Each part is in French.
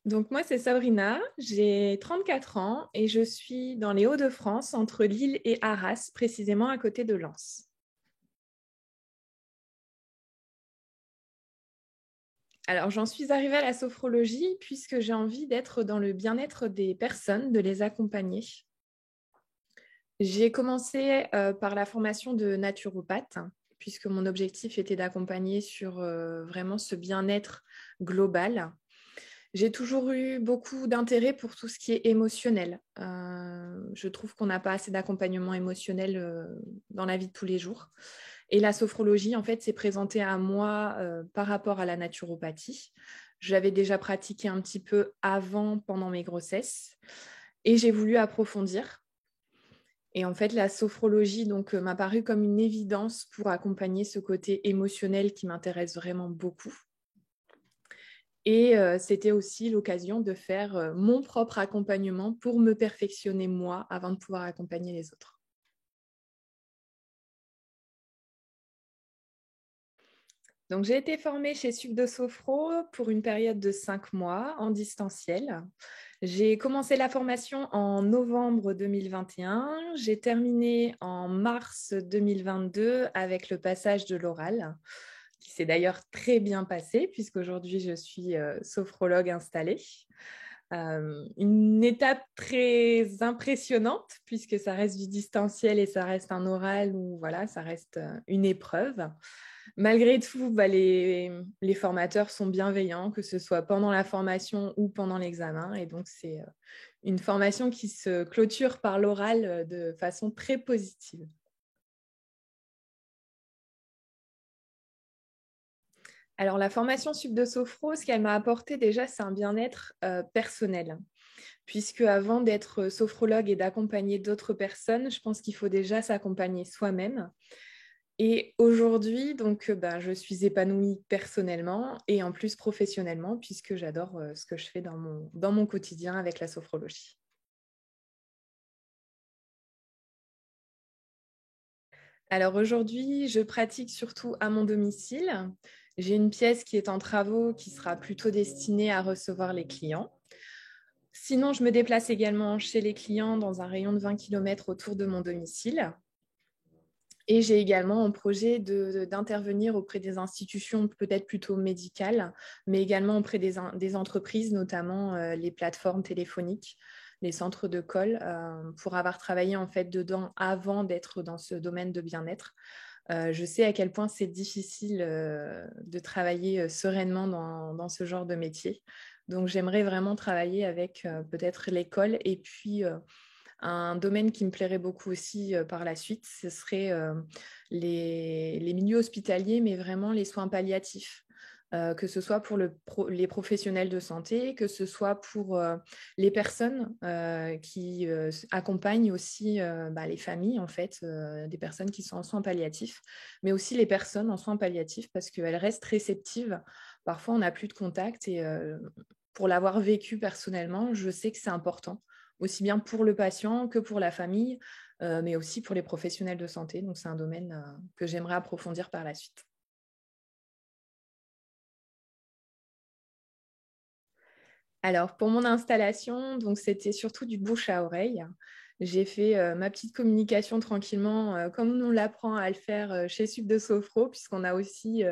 Donc moi, c'est Sabrina, j'ai 34 ans et je suis dans les Hauts-de-France, entre Lille et Arras, précisément à côté de Lens. Alors j'en suis arrivée à la sophrologie puisque j'ai envie d'être dans le bien-être des personnes, de les accompagner. J'ai commencé par la formation de naturopathe, puisque mon objectif était d'accompagner sur vraiment ce bien-être global. J'ai toujours eu beaucoup d'intérêt pour tout ce qui est émotionnel. Je trouve qu'on n'a pas assez d'accompagnement émotionnel dans la vie de tous les jours. Et la sophrologie, en fait, s'est présentée à moi par rapport à la naturopathie. Je l'avais déjà pratiqué un petit peu avant, pendant mes grossesses, et j'ai voulu approfondir. Et en fait, la sophrologie m'a paru comme une évidence pour accompagner ce côté émotionnel qui m'intéresse vraiment beaucoup. Et c'était aussi l'occasion de faire mon propre accompagnement pour me perfectionner moi avant de pouvoir accompagner les autres. Donc, j'ai été formée chez Subdo Sophro pour une période de 5 mois en distanciel. J'ai commencé la formation en novembre 2021. J'ai terminé en mars 2022 avec le passage de l'oral, qui s'est d'ailleurs très bien passé puisqu'aujourd'hui, je suis sophrologue installée. Une étape très impressionnante puisque ça reste du distanciel et ça reste un oral où voilà, ça reste une épreuve. Malgré tout, les formateurs sont bienveillants, que ce soit pendant la formation ou pendant l'examen. Et donc, c'est une formation qui se clôture par l'oral de façon très positive. Alors, la formation Sub de Sophro, ce qu'elle m'a apporté déjà, c'est un bien-être personnel. Puisque avant d'être sophrologue et d'accompagner d'autres personnes, je pense qu'il faut déjà s'accompagner soi-même. Et aujourd'hui, je suis épanouie personnellement et en plus professionnellement, puisque j'adore ce que je fais dans mon quotidien avec la sophrologie. Alors aujourd'hui, je pratique surtout à mon domicile. J'ai une pièce qui est en travaux qui sera plutôt destinée à recevoir les clients. Sinon, je me déplace également chez les clients dans un rayon de 20 km autour de mon domicile. Et j'ai également en projet d'intervenir auprès des institutions peut-être plutôt médicales, mais également auprès des entreprises, notamment les plateformes téléphoniques, les centres de call, pour avoir travaillé en fait dedans avant d'être dans ce domaine de bien-être. Je sais à quel point c'est difficile de travailler sereinement dans ce genre de métier. Donc j'aimerais vraiment travailler avec peut-être l'école et puis un domaine qui me plairait beaucoup aussi par la suite, ce serait les milieux hospitaliers, mais vraiment les soins palliatifs. Que ce soit pour les professionnels de santé, que ce soit pour les personnes qui accompagnent aussi les familles, en fait, des personnes qui sont en soins palliatifs, mais aussi les personnes en soins palliatifs parce qu'elles restent réceptives. Parfois, on n'a plus de contact et pour l'avoir vécu personnellement, je sais que c'est important aussi bien pour le patient que pour la famille, mais aussi pour les professionnels de santé. Donc, c'est un domaine que j'aimerais approfondir par la suite. Alors, pour mon installation, donc c'était surtout du bouche à oreille. J'ai fait ma petite communication tranquillement, comme on l'apprend à le faire chez Sub de Sophro, puisqu'on a aussi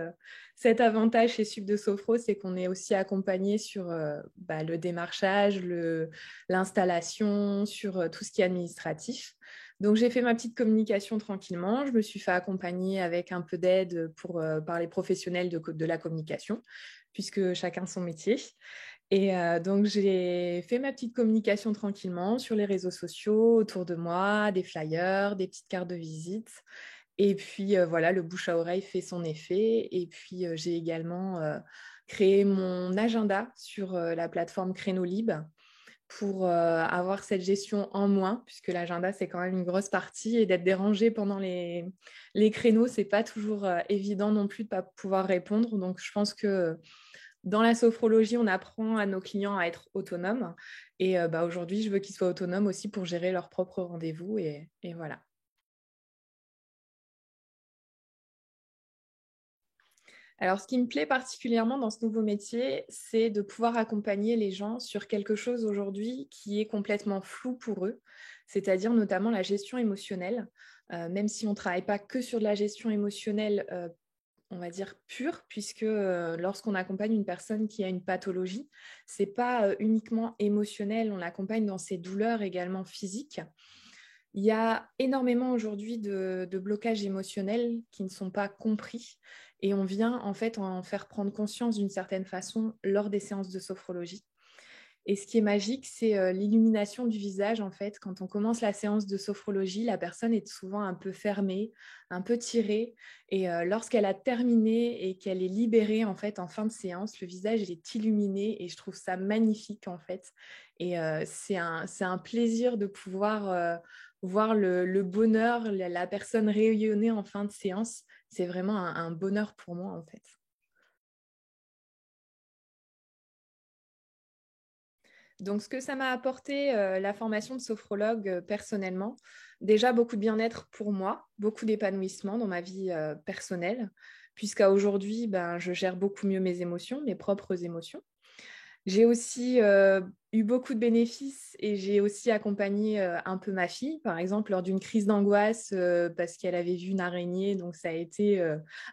cet avantage chez Sub de Sophro, c'est qu'on est aussi accompagné sur le démarchage, l'installation, sur tout ce qui est administratif. Donc, j'ai fait ma petite communication tranquillement. Je me suis fait accompagner avec un peu d'aide par les professionnels de la communication, puisque chacun son métier. Et donc, j'ai fait ma petite communication tranquillement sur les réseaux sociaux, autour de moi, des flyers, des petites cartes de visite. Et puis, voilà, le bouche à oreille fait son effet. Et puis, j'ai également créé mon agenda sur la plateforme Crénolib pour avoir cette gestion en moins, puisque l'agenda, c'est quand même une grosse partie. Et d'être dérangé pendant les créneaux, c'est pas toujours évident non plus de ne pas pouvoir répondre. Donc, je pense que dans la sophrologie, on apprend à nos clients à être autonomes. Et aujourd'hui, je veux qu'ils soient autonomes aussi pour gérer leurs propres rendez-vous. Et voilà. Alors, ce qui me plaît particulièrement dans ce nouveau métier, c'est de pouvoir accompagner les gens sur quelque chose aujourd'hui qui est complètement flou pour eux, c'est-à-dire notamment la gestion émotionnelle. Même si on ne travaille pas que sur de la gestion émotionnelle, on va dire pure, puisque lorsqu'on accompagne une personne qui a une pathologie, ce n'est pas uniquement émotionnel, on l'accompagne dans ses douleurs également physiques. Il y a énormément aujourd'hui de blocages émotionnels qui ne sont pas compris et on vient en fait en faire prendre conscience d'une certaine façon lors des séances de sophrologie. Et ce qui est magique, c'est l'illumination du visage. En fait, quand on commence la séance de sophrologie, la personne est souvent un peu fermée, un peu tirée. Et lorsqu'elle a terminé et qu'elle est libérée, en fait, en fin de séance, le visage il est illuminé et je trouve ça magnifique, en fait. Et c'est un plaisir de pouvoir voir le bonheur, la personne rayonner en fin de séance. C'est vraiment un bonheur pour moi, en fait. Donc, ce que ça m'a apporté, la formation de sophrologue personnellement, déjà beaucoup de bien-être pour moi, beaucoup d'épanouissement dans ma vie personnelle, puisqu'à aujourd'hui, ben, je gère beaucoup mieux mes émotions, mes propres émotions. J'ai aussi eu beaucoup de bénéfices et j'ai aussi accompagné un peu ma fille, par exemple, lors d'une crise d'angoisse parce qu'elle avait vu une araignée. Donc, ça a été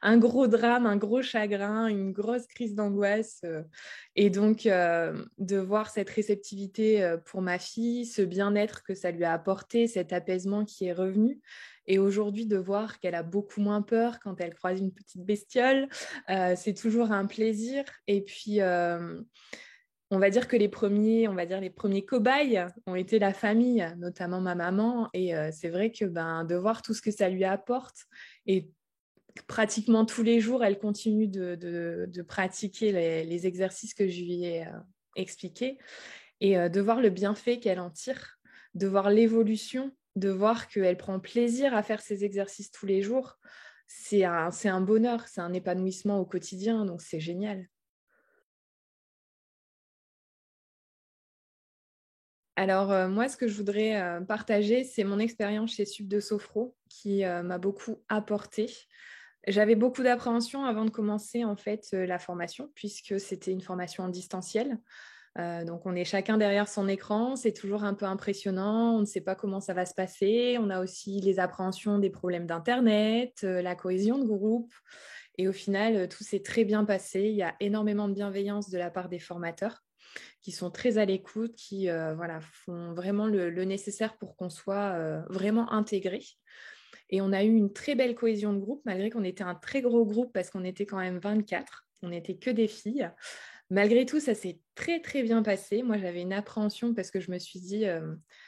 un gros drame, un gros chagrin, une grosse crise d'angoisse. Et donc, de voir cette réceptivité pour ma fille, ce bien-être que ça lui a apporté, cet apaisement qui est revenu. Et aujourd'hui, de voir qu'elle a beaucoup moins peur quand elle croise une petite bestiole, c'est toujours un plaisir. Et puis, on va dire que les premiers cobayes ont été la famille, notamment ma maman. Et c'est vrai que de voir tout ce que ça lui apporte et pratiquement tous les jours, elle continue de pratiquer les exercices que je lui ai expliqués et de voir le bienfait qu'elle en tire, de voir l'évolution, de voir qu'elle prend plaisir à faire ces exercices tous les jours. C'est un bonheur, c'est un épanouissement au quotidien, donc c'est génial. Alors, moi, ce que je voudrais partager, c'est mon expérience chez Sub de Sophro qui m'a beaucoup apporté. J'avais beaucoup d'appréhension avant de commencer en fait la formation puisque c'était une formation en distanciel. Donc, on est chacun derrière son écran. C'est toujours un peu impressionnant. On ne sait pas comment ça va se passer. On a aussi les appréhensions des problèmes d'Internet, la cohésion de groupe. Et au final, tout s'est très bien passé. Il y a énormément de bienveillance de la part des formateurs qui sont très à l'écoute, qui voilà, font vraiment le nécessaire pour qu'on soit vraiment intégré. Et on a eu une très belle cohésion de groupe, malgré qu'on était un très gros groupe parce qu'on était quand même 24. On n'était que des filles. Malgré tout, ça s'est très, très bien passé. Moi, j'avais une appréhension parce que je me suis dit,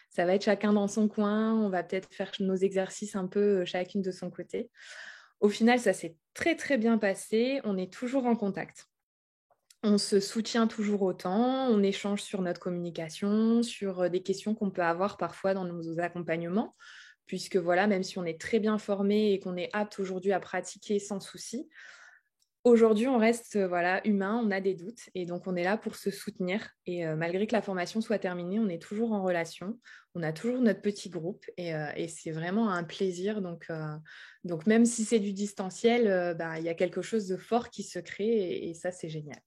ça va être chacun dans son coin, on va peut-être faire nos exercices un peu chacune de son côté. Au final, ça s'est très, très bien passé. On est toujours en contact. On se soutient toujours autant, on échange sur notre communication, sur des questions qu'on peut avoir parfois dans nos accompagnements, puisque voilà, même si on est très bien formé et qu'on est apte aujourd'hui à pratiquer sans souci, aujourd'hui on reste voilà, humain, on a des doutes et donc on est là pour se soutenir. Et malgré que la formation soit terminée, on est toujours en relation, on a toujours notre petit groupe et c'est vraiment un plaisir. Donc même si c'est du distanciel, il y a quelque chose de fort qui se crée et ça c'est génial.